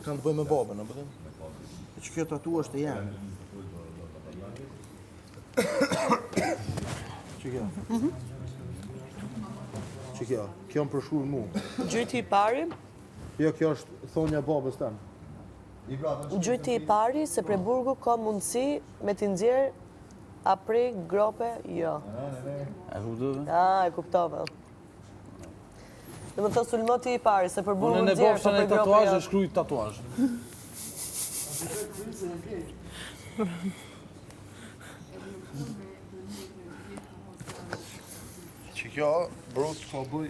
kanë të bëjnë me babën, apo them? Që kjo tatuazh të janë. Që kjo? Që kjo? Kjo më përshkruaj mua. Gjyti i pari? Jo, kjo është thonja babës tanë. Gjyti i pari se prej burgu ka mundësi me t'i nxjerr apri grope, jo. E kuptove? E kuptove. Dhe më thë sulmoti i pari, se për burgu Unë në nxjerr, bofshën e tatuazh e shkruaj tatuazh. Që kjo, brut, po bëj...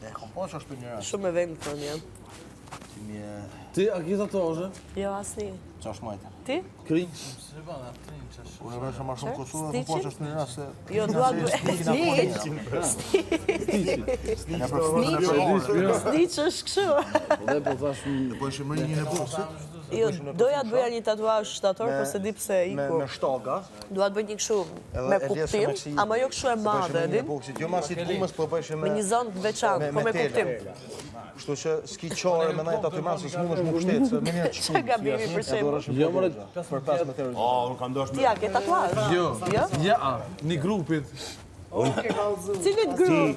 E, kom pas ashtu një rast. Shumë e vend të janë. Ti, a ki tatuazhe? Jo, asni. Qa është majtë? Ti? Krinç. Unë e veshë ma shumë Kosovë dhe kom pas ashtu një rast se... Jo, dua të... Snitch është kështu. Dhe po thash... Po ishë më rinjën e boksit. Jo, doja të bëja një tatuazh shtator, po se di pse iku. Me shtaga. Dua të bëj një kështu me kuptim, ama jo kështu e madhe, din? Jo ma si të bumës, po bëjshë me... Me një zonë të veçantë, po me kuptim. Kështu që s'ki qare me najtë aty masë, s'mu është më kushtetë, se me një të Që gabimi për shemë? Jo, mërë... Për 15 euro. Unë kam dosh me... Ti, a ke tatuazh? Jo, Jo? ja, një grupit. Cilit grup?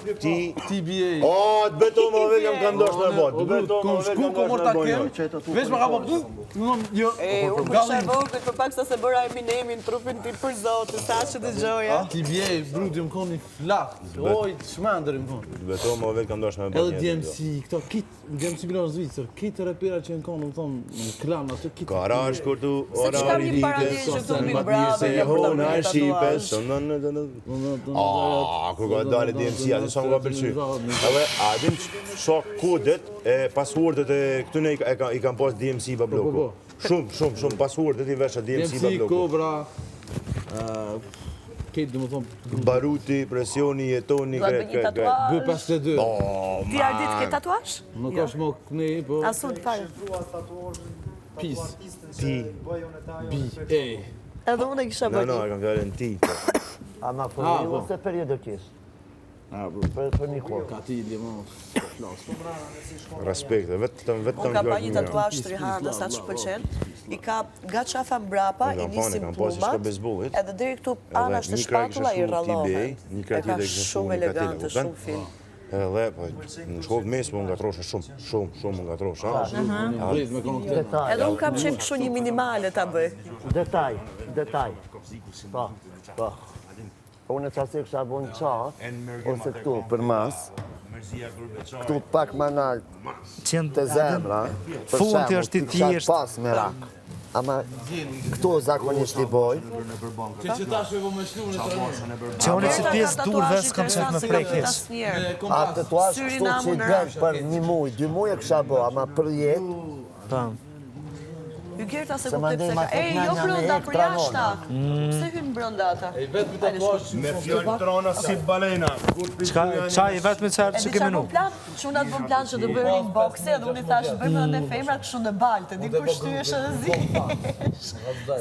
TBA. O, të beto më vegëm kam dosh me bot. Të beto më Kom shku, vegëm kom dosh orta me kem, bot. veç më ka po pëtu, jo, Unë për shavokët, për pak sa se bëra Eminemin, trupin ti për zotë, sa që të gjoja. TBA, brut, më konë një flak, oj, shmendër më konë. Të beto më vegëm kam dosh me bot. Edhe DMC, këto kit, DMC Milan Zvicër, kit repera që në konë, më thonë, në klan, atë kit. Karash kur tu Se që kam një paralel që këtu Big Brother, ja për të bërë tatuazh. Kur ka dalë DMC, atë sa më ka pëlqy. Edhe, a din sa kodet e passwordët e këtune i kam pas DMC ba bloku. Shumë passwordët i vesha DMC ba DMC, bloku. Kobra, ketë dhe më thonë, Baruti, Presioni, Jetoni, Do të bëj një tatuazh. B52. Ti Ardit ke tatuazh? Nuk është më kënej, po... Asun të pare. Peace. B.A. Edhe unë e kisha bërë. No, e kam fjallin ti. Ama për ose periodikisht. Për një kohë. Ka ti, dhe më... Respekt, vetëm Unë ka pa një tatuazh të rihantë, sa që pëlqen. I ka nga qafa mbrapa, i nisim plumat, edhe deri këtu anash të shpatula i rrallohen. E ka shumë elegante, shumë fin. Edhe, në shkollë mes më ngatrosha shumë më ngatrosha. Edhe unë kam qenë kështu një minimale ta bëj. Detaj. Po. Unë e qasi kësha bu në qatë, ose këtu për mas, këtu pak më nalë të zemra, për shemë, të kësha pas me rak. Ama këtu zakonisht i boj. Që tash me po me shlu në të Që unë që pjesë durve s'kam qenë me prekjes. A tatuash kështu që i del për një muj, 2 muj e kësha bo, ama për jetë, Ygerta se kuptoj pse ka. Jo brenda për jashta. Pse hyn brenda ata? E vetë me tatuazh me fjallë trona si balena. Qa i vetë me qërë që kemi nu? Që unë atë bëm plan që të bëjë ring boxe, edhe unë i thash bëjmë edhe ne femra kështu në baltë, di kur shtyhesh edhe zihesh.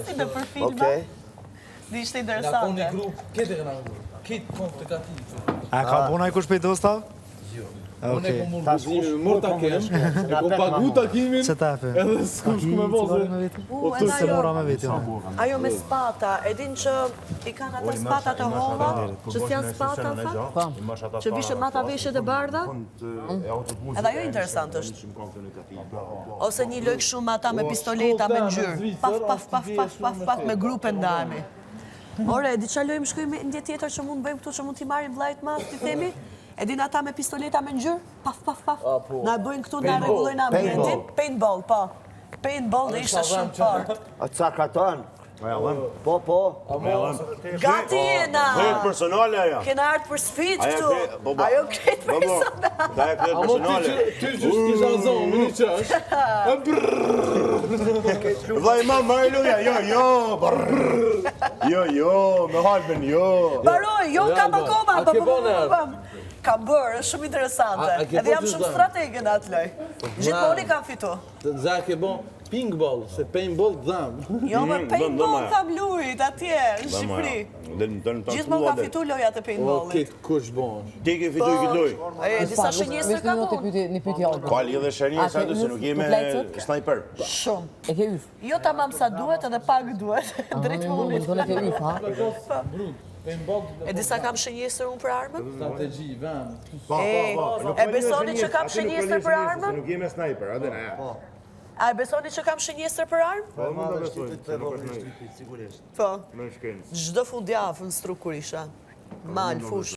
Si në për filma. Dhe ishte Nga konë interesante. një grup, kete këna në grup, kete konë të kati. A ka buna i kush për i dosta? Unë e kom mërë takim, e kom pagu takimin, Që tafe? edhe s'kush ku me boze. Tu se mora me veti. Ajo me spata, edin që i kanë ata spata të hova, që s'janë spata, që vishë mata veshjet e bardha. Edhe ajo interesant është. Ose një lojk shumë ata me pistoleta me ngjyrë. Paf, me grupe ndajmi. Ore, di qa lojmë shkojmë ndje tjetër që mund bëjmë këtu, që mund t'i marrim vlajt mas, t'i themi, edin ata me pistoleta me ngjyrë, paf. Na e bëjnë këtu, na regullojnë ambientin. Paintball, po. Paintball dhe ishte shumë fort. a ca katon? Po. Gati jena! Kretë personale aja. Kena ardhë për sfit këtu. Ajo kretë personale. Da e kretë personale. Ty që s'kisha zonë, më një qash. Vaj ma e luja, jo, me halben, jo. Baroj, jo kam akoma. A ke bone Kam bërë, është shumë interesante. A ke Edhe jam po shumë të stratege në atë loj. Gjithmoni kam fitu. Të nëzak e bon, Pingball, se paintball dham. Jo, me paintball kam lujt atje, në Shqipëri. Gjithmonë ka fitu lojat e paintballit. Këtë kush bon. Ti ke fitu këtë loj. E, disa shënjesër ka punë. Ka lidhe shenje sa du se nuk jeme sniper. Shumë. E ke yf. Jo tamam sa duhet edhe pak duhet. Drejt fundit. Do ne ke yf, ha? E disa kam shënjesër unë për armën? Strategji, vend. E besoni që kam shënjesër për armën? Nuk jeme sniper, adhe na. A e besoni që kam shënjesër për armë? Po, mund të besoj. Po. Në shkencë. Çdo fundjavë në strukur isha. Mal, fush.